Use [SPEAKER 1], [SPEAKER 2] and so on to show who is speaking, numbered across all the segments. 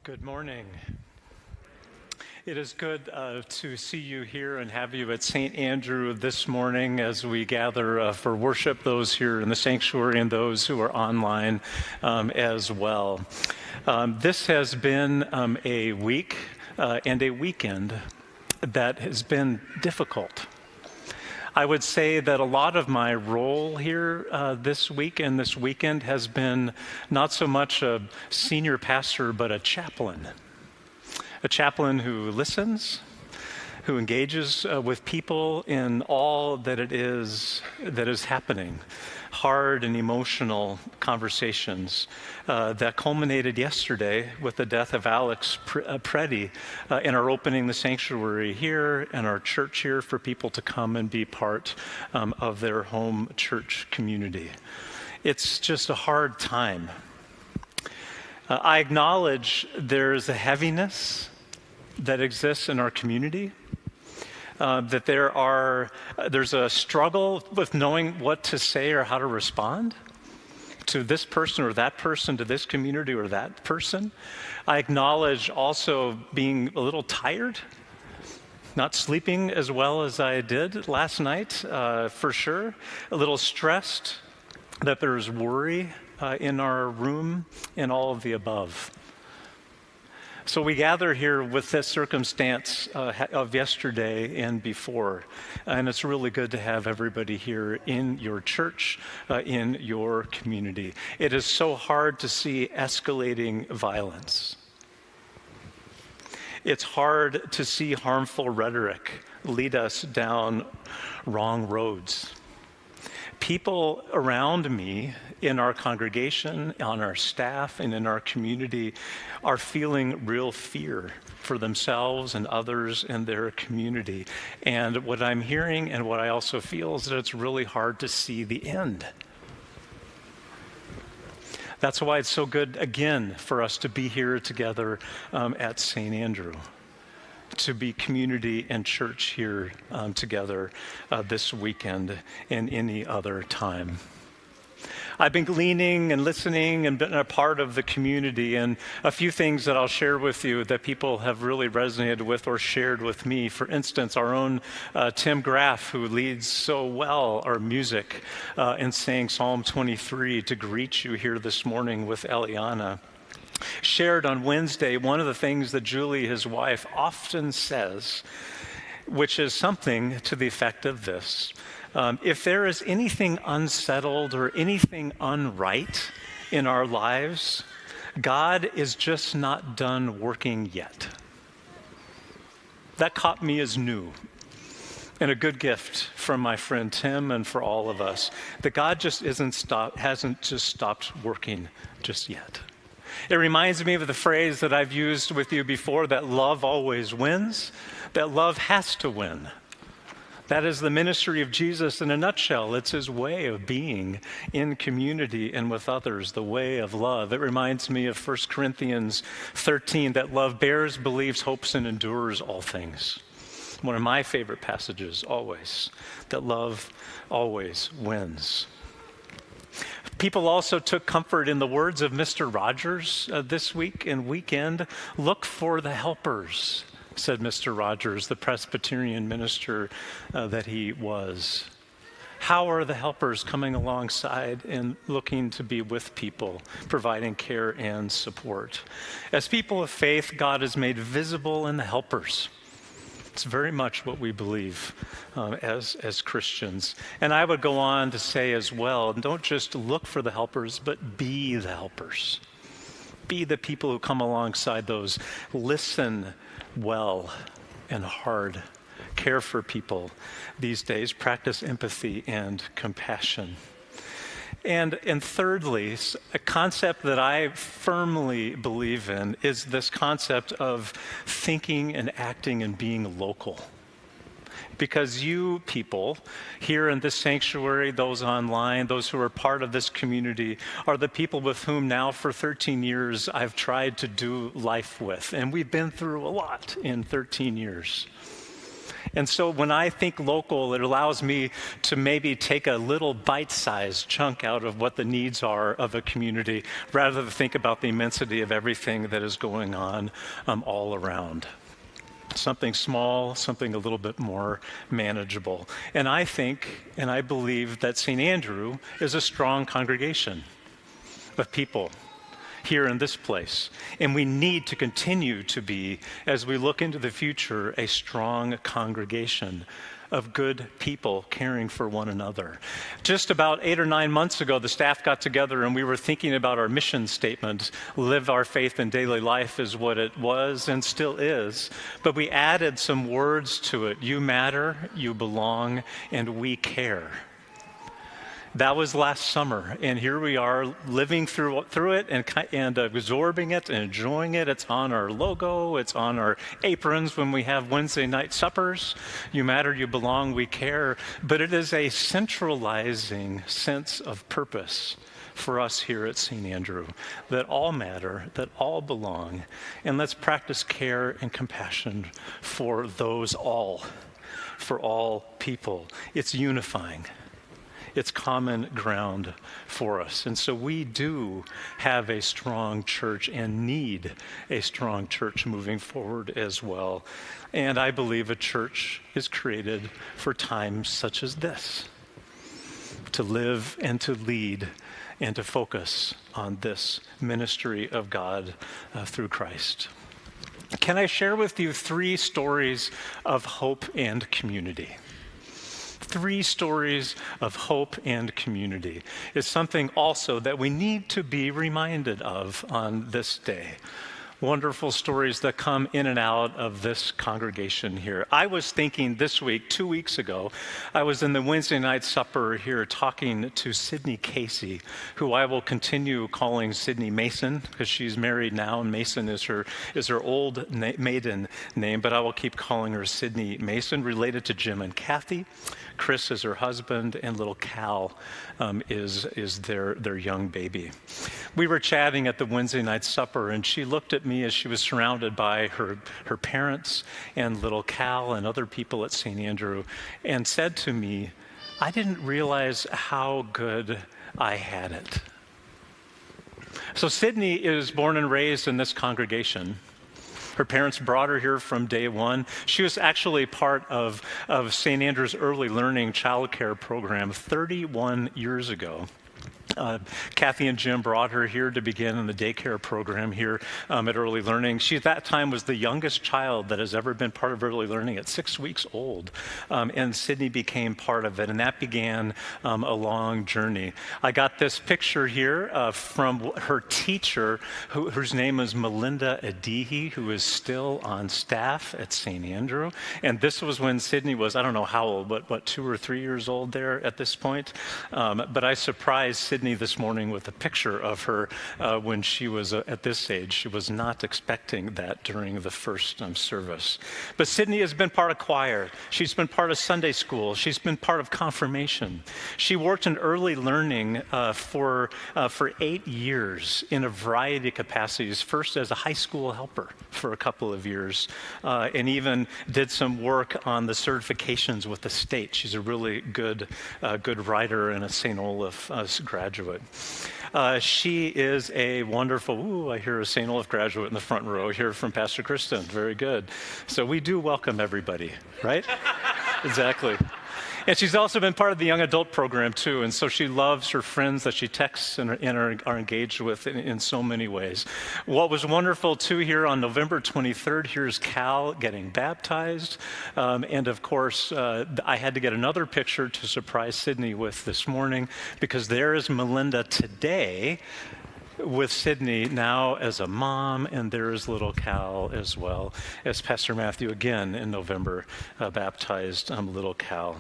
[SPEAKER 1] Good morning. It is good to see you here and have you at St. Andrew this morning as we gather for worship, those here in the sanctuary and those who are online as well. This has been a week and a weekend that has been difficult. I would say that a lot of my role here this week and this weekend has been not so much a senior pastor, but a chaplain who listens, who engages with people in all that it is that is happening. Hard and emotional conversations that culminated yesterday with the death of Alex Preddy in our opening the sanctuary here and our church here for people to come and be part of their home church community. It's just a hard time. I acknowledge there's a heaviness that exists in our community. That there's a struggle with knowing what to say or how to respond to this person or that person, to this community or that person. I acknowledge also being a little tired, not sleeping as well as I did last night, for sure. A little stressed, that there's worry in our room, and all of the above. So we gather here with this circumstance of yesterday and before, and it's really good to have everybody here in your church, in your community. It is so hard to see escalating violence. It's hard to see harmful rhetoric lead us down wrong roads. People around me in our congregation, on our staff, and in our community are feeling real fear for themselves and others in their community. And what I'm hearing and what I also feel is that it's really hard to see the end. That's why it's so good, again, for us to be here together at St. Andrew, to be community and church here together this weekend and any other time. I've been gleaning and listening and been a part of the community, and a few things that I'll share with you that people have really resonated with or shared with me. For instance, our own Tim Graff, who leads so well our music and sang Psalm 23 to greet you here this morning with Eliana, shared on Wednesday one of the things that Julie, his wife, often says, which is something to the effect of this. If there is anything unsettled or anything unright in our lives, God is just not done working yet. That caught me as new and a good gift from my friend Tim and for all of us, that God just hasn't just stopped working just yet. It reminds me of the phrase that I've used with you before, that love always wins, that love has to win. That is the ministry of Jesus in a nutshell. It's his way of being in community and with others, the way of love. It reminds me of 1 Corinthians 13, that love bears, believes, hopes, and endures all things. One of my favorite passages always, that love always wins. People also took comfort in the words of Mr. Rogers this week and weekend. Look for the helpers, said Mr. Rogers, the Presbyterian minister that he was. How are the helpers coming alongside and looking to be with people, providing care and support? As people of faith, God is made visible in the helpers. It's very much what we believe as Christians. And I would go on to say as well, don't just look for the helpers, but be the helpers. Be the people who come alongside those. Listen well and hard. Care for people these days. Practice empathy and compassion. And thirdly, a concept that I firmly believe in is this concept of thinking and acting and being local. Because you people here in this sanctuary, those online, those who are part of this community, are the people with whom now for 13 years I've tried to do life with. And we've been through a lot in 13 years. And so when I think local, it allows me to maybe take a little bite-sized chunk out of what the needs are of a community rather than think about the immensity of everything that is going on all around. Something small, something a little bit more manageable. And I think, and I believe that St. Andrew is a strong congregation of people here in this place. And we need to continue to be, as we look into the future, a strong congregation of good people caring for one another. Just about 8 or 9 months ago, the staff got together and we were thinking about our mission statement. Live our faith in daily life is what it was and still is. But we added some words to it. You matter, you belong, and we care. That was last summer, and here we are living through it and absorbing it and enjoying it. It's on our logo, it's on our aprons when we have Wednesday night suppers. You matter, you belong, we care. But it is a centralizing sense of purpose for us here at St. Andrew, that all matter, that all belong, and let's practice care and compassion for those all, for all people. It's unifying. It's common ground for us. And so we do have a strong church and need a strong church moving forward as well. And I believe a church is created for times such as this, to live and to lead and to focus on this ministry of God through Christ. Can I share with you 3 stories of hope and community? 3 stories of hope and community is something also that we need to be reminded of on this day. Wonderful stories that come in and out of this congregation here. I was thinking this week, 2 weeks ago, I was in the Wednesday night supper here talking to Sydney Casey, who I will continue calling Sydney Mason because she's married now, and Mason is her old maiden name, but I will keep calling her Sydney Mason, related to Jim and Kathy. Chris is her husband, and little Cal is their young baby. We were chatting at the Wednesday night supper, and she looked at me as she was surrounded by her parents and little Cal and other people at St. Andrew, and said to me, "I didn't realize how good I had it." So Sydney is born and raised in this congregation. Her parents brought her here from day one. She was actually part of St. Andrew's Early Learning Childcare Program 31 years ago. Kathy and Jim brought her here to begin in the daycare program here at Early Learning. She, at that time, was the youngest child that has ever been part of Early Learning at 6 weeks old. And Sydney became part of it, and that began a long journey. I got this picture here from her teacher, whose name is Melinda Adihi, who is still on staff at St. Andrew. And this was when Sydney was, I don't know how old, but what, 2 or 3 years old there at this point. But I surprised Sydney this morning with a picture of her when she was at this age. She was not expecting that during the first service. But Sydney has been part of choir. She's been part of Sunday school. She's been part of confirmation. She worked in early learning for 8 years in a variety of capacities, first as a high school helper for a couple of years, and even did some work on the certifications with the state. She's a really good writer and a St. Olaf graduate. She is a wonderful, I hear a St. Olaf graduate in the front row here from Pastor Kristen. Very good. So we do welcome everybody, right? Exactly. And she's also been part of the young adult program too, and so she loves her friends that she texts and are engaged with in so many ways. What was wonderful too here on November 23rd, here's Cal getting baptized, and of course I had to get another picture to surprise Sydney with this morning, because there is Melinda today with Sydney now as a mom, and there is little Cal as well, as Pastor Matthew again in November baptized little Cal.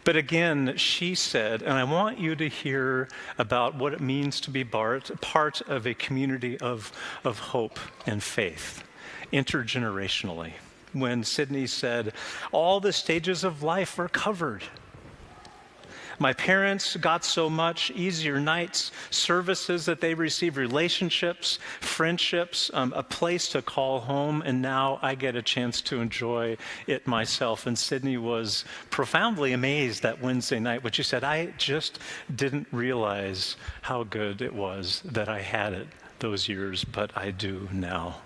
[SPEAKER 1] But again, she said, and I want you to hear about what it means to be part of a community of hope and faith, intergenerationally. When Sydney said, all the stages of life are covered. My parents got so much easier nights, services that they received, relationships, friendships, a place to call home, and now I get a chance to enjoy it myself. And Sydney was profoundly amazed that Wednesday night when she said, I just didn't realize how good it was that I had it those years, but I do now.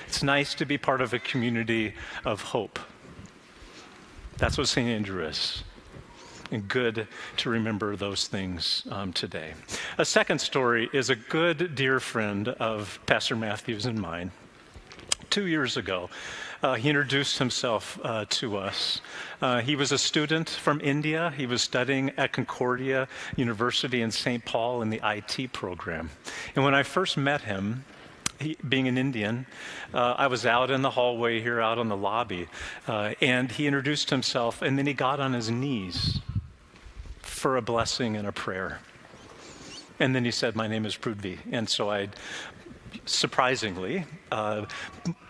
[SPEAKER 1] It's nice to be part of a community of hope. That's what St. Andrew is. And good to remember those things today. A second story is a good dear friend of Pastor Matthew's and mine. 2 years ago, he introduced himself to us. He was a student from India. He was studying at Concordia University in St. Paul in the IT program. And when I first met him, being an Indian, I was out in the hallway here, out on the lobby, and he introduced himself, and then he got on his knees for a blessing and a prayer. And then he said, my name is Prudvi. And so surprisingly,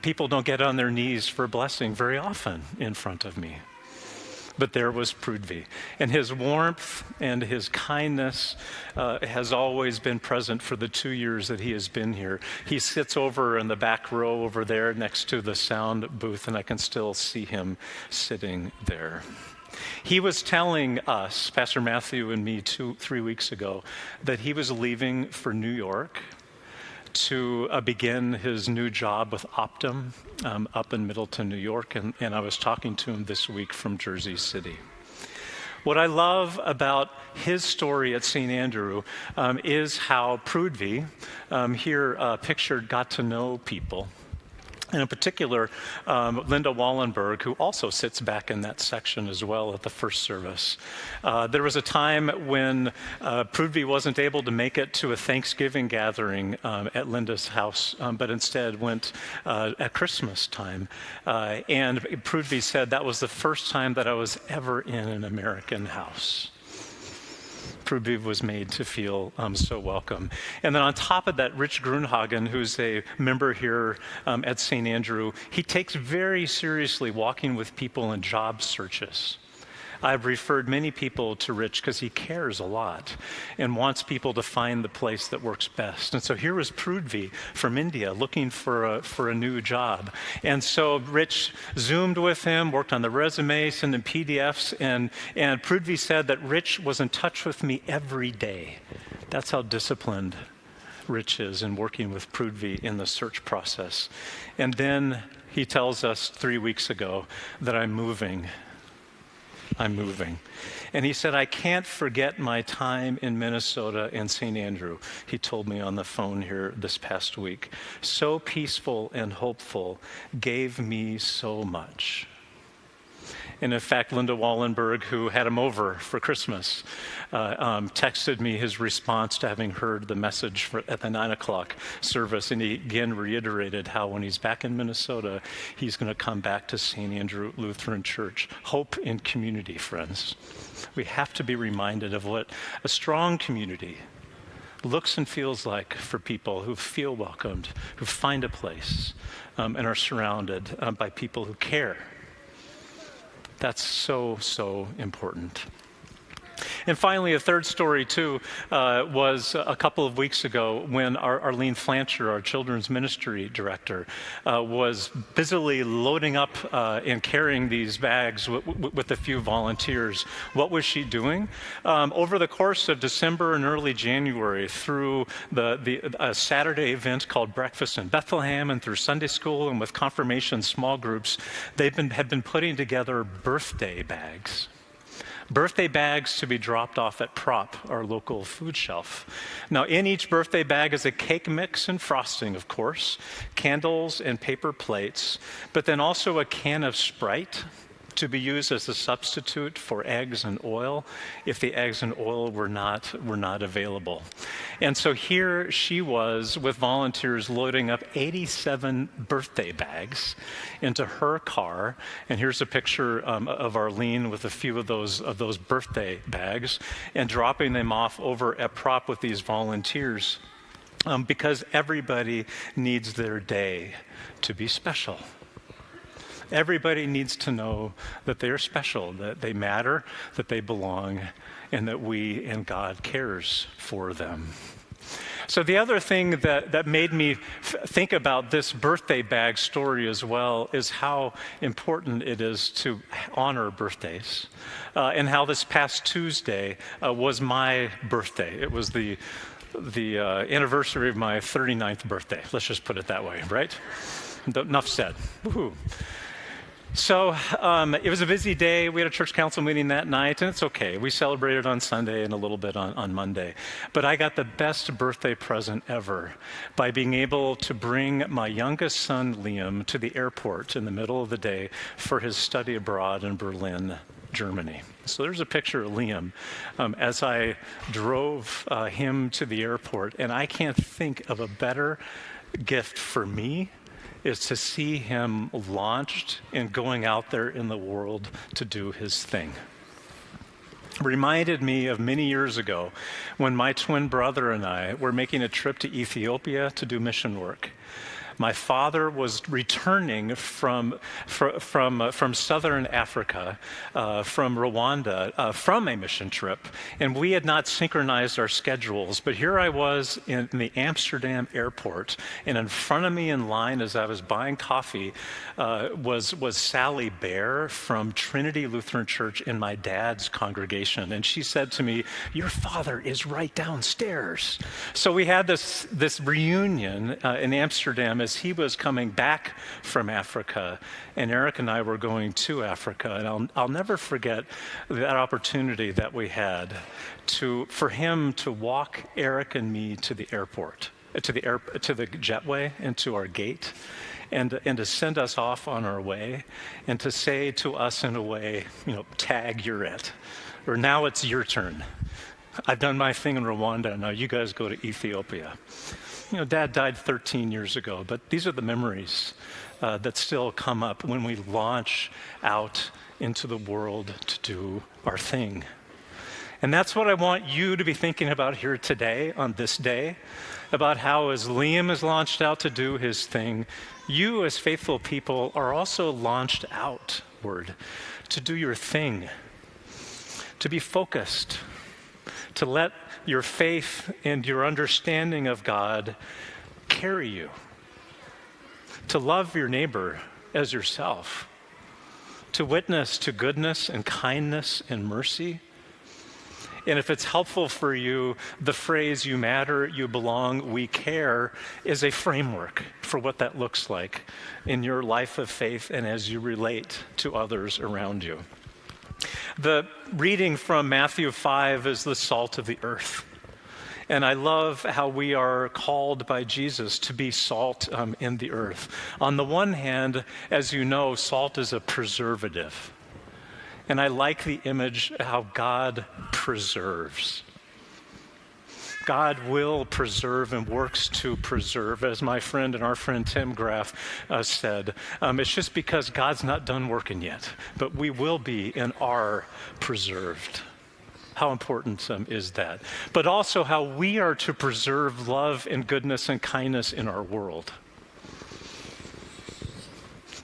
[SPEAKER 1] people don't get on their knees for a blessing very often in front of me. But there was Prudvi. And his warmth and his kindness has always been present for the 2 years that he has been here. He sits over in the back row over there next to the sound booth, and I can still see him sitting there. He was telling us, Pastor Matthew and me, 3 weeks ago, that he was leaving for New York to begin his new job with Optum up in Middleton, New York, and I was talking to him this week from Jersey City. What I love about his story at St. Andrew is how Prudvi, here pictured, got to know people. And in particular, Linda Wallenberg, who also sits back in that section as well at the first service. There was a time when Prudvi wasn't able to make it to a Thanksgiving gathering at Linda's house, but instead went at Christmas time. And Prudvi said, that was the first time that I was ever in an American house. Prudvi was made to feel so welcome. And then on top of that, Rich Grunhagen, who's a member here at St. Andrew, he takes very seriously walking with people in job searches. I've referred many people to Rich because he cares a lot and wants people to find the place that works best. And so here was Prudvi from India looking for a new job. And so Rich Zoomed with him, worked on the resume, sent him PDFs, and Prudvi said that Rich was in touch with me every day. That's how disciplined Rich is in working with Prudvi in the search process. And then he tells us 3 weeks ago that I'm moving. And he said, I can't forget my time in Minnesota and St. Andrew, he told me on the phone here this past week. So peaceful and hopeful, gave me so much. And in fact, Linda Wallenberg, who had him over for Christmas, texted me his response to having heard the message at the 9 o'clock service. And he again reiterated how when he's back in Minnesota, he's going to come back to St. Andrew Lutheran Church. Hope in community, friends. We have to be reminded of what a strong community looks and feels like for people who feel welcomed, who find a place, and are surrounded by people who care. That's so, so important. And finally, a third story, too, was a couple of weeks ago when Arlene Flancher, our children's ministry director, was busily loading up and carrying these bags with a few volunteers. What was she doing? Over the course of December and early January, through a Saturday event called Breakfast in Bethlehem and through Sunday school and with confirmation small groups, have been putting together birthday bags. Birthday bags to be dropped off at Prop, our local food shelf. Now, in each birthday bag is a cake mix and frosting, of course, candles and paper plates, but then also a can of Sprite to be used as a substitute for eggs and oil if the eggs and oil were not available. And so here she was with volunteers loading up 87 birthday bags into her car. And here's a picture of Arlene with a few of those birthday bags and dropping them off over at Prop with these volunteers because everybody needs their day to be special. Everybody needs to know that they are special, that they matter, that they belong, and that we and God cares for them. So the other thing that made me think about this birthday bag story as well is how important it is to honor birthdays, and how this past Tuesday was my birthday. It was the anniversary of my 39th birthday. Let's just put it that way, right? Enough said. Woo-hoo. So it was a busy day. We had a church council meeting that night, and it's okay. We celebrated on Sunday and a little bit on Monday. But I got the best birthday present ever by being able to bring my youngest son, Liam, to the airport in the middle of the day for his study abroad in Berlin, Germany. So there's a picture of Liam as I drove him to the airport, and I can't think of a better gift for me is to see him launched and going out there in the world to do his thing. Reminded me of many years ago when my twin brother and I were making a trip to Ethiopia to do mission work. My father was returning from southern Africa, from Rwanda, from a mission trip, and we had not synchronized our schedules. But here I was in the Amsterdam airport, and in front of me in line as I was buying coffee was Sally Bear from Trinity Lutheran Church in my dad's congregation. And she said to me, "Your father is right downstairs." So we had this reunion in Amsterdam as he was coming back from Africa, and Eric and I were going to Africa. And I'll never forget that opportunity that we had for him to walk Eric and me to the airport, to the jetway, and to our gate, and to send us off on our way, and to say to us in a way, tag, you're it, or now it's your turn. I've done my thing in Rwanda, now you guys go to Ethiopia. Dad died 13 years ago, but these are the memories that still come up when we launch out into the world to do our thing. And that's what I want you to be thinking about here today, on this day, about how as Liam is launched out to do his thing, you as faithful people are also launched outward to do your thing, to be focused, to let your faith and your understanding of God carry you, to love your neighbor as yourself, to witness to goodness and kindness and mercy. And if it's helpful for you, the phrase "you matter, you belong, we care" is a framework for what that looks like in your life of faith and as you relate to others around you. The reading from Matthew 5 is the salt of the earth. And I love how we are called by Jesus to be salt in the earth. On the one hand, as you know, salt is a preservative. And I like the image how God preserves. God will preserve and works to preserve, as my friend and our friend Tim Graff said. It's just because God's not done working yet, but we will be and are preserved. How important is that? But also how we are to preserve love and goodness and kindness in our world.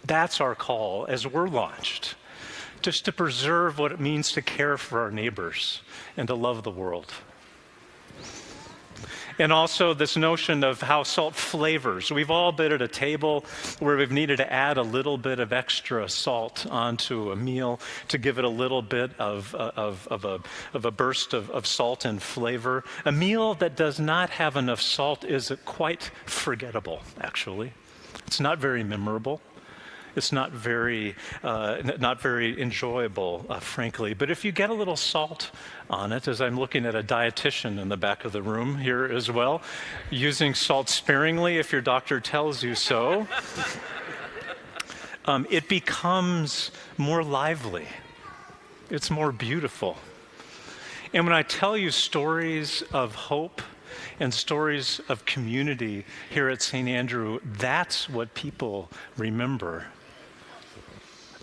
[SPEAKER 1] That's our call as we're launched, just to preserve what it means to care for our neighbors and to love the world. And also this notion of how salt flavors. We've all been at a table where we've needed to add a little bit of extra salt onto a meal to give it a little bit of a burst of salt and flavor. A meal that does not have enough salt is quite forgettable, actually. It's not very memorable. It's not very enjoyable, frankly. But if you get a little salt on it, as I'm looking at a dietitian in the back of the room here as well, using salt sparingly if your doctor tells you so, it becomes more lively. It's more beautiful. And when I tell you stories of hope and stories of community here at St. Andrew, that's what people remember.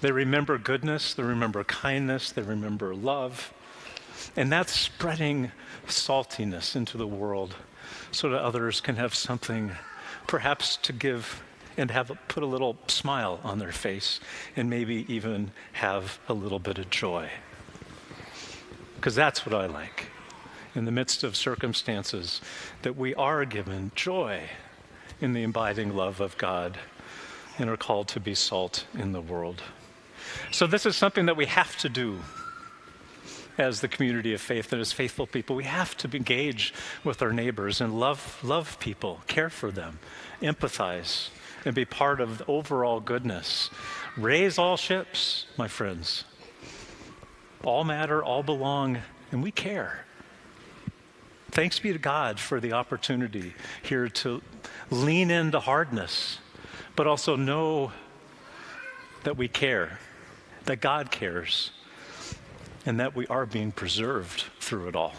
[SPEAKER 1] They remember goodness, they remember kindness, they remember love. And that's spreading saltiness into the world so that others can have something perhaps to give and put a little smile on their face and maybe even have a little bit of joy. Because that's what I like. In the midst of circumstances, that we are given joy in the abiding love of God and are called to be salt in the world. So this is something that we have to do as the community of faith and as faithful people. We have to engage with our neighbors and love people, care for them, empathize, and be part of the overall goodness. Raise all ships, my friends. All matter, all belong, and we care. Thanks be to God for the opportunity here to lean into hardness, but also know that we care, that God cares, and that we are being preserved through it all.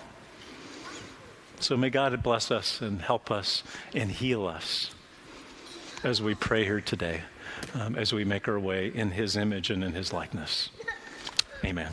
[SPEAKER 1] So may God bless us and help us and heal us as we pray here today, as we make our way in his image and in his likeness. Amen.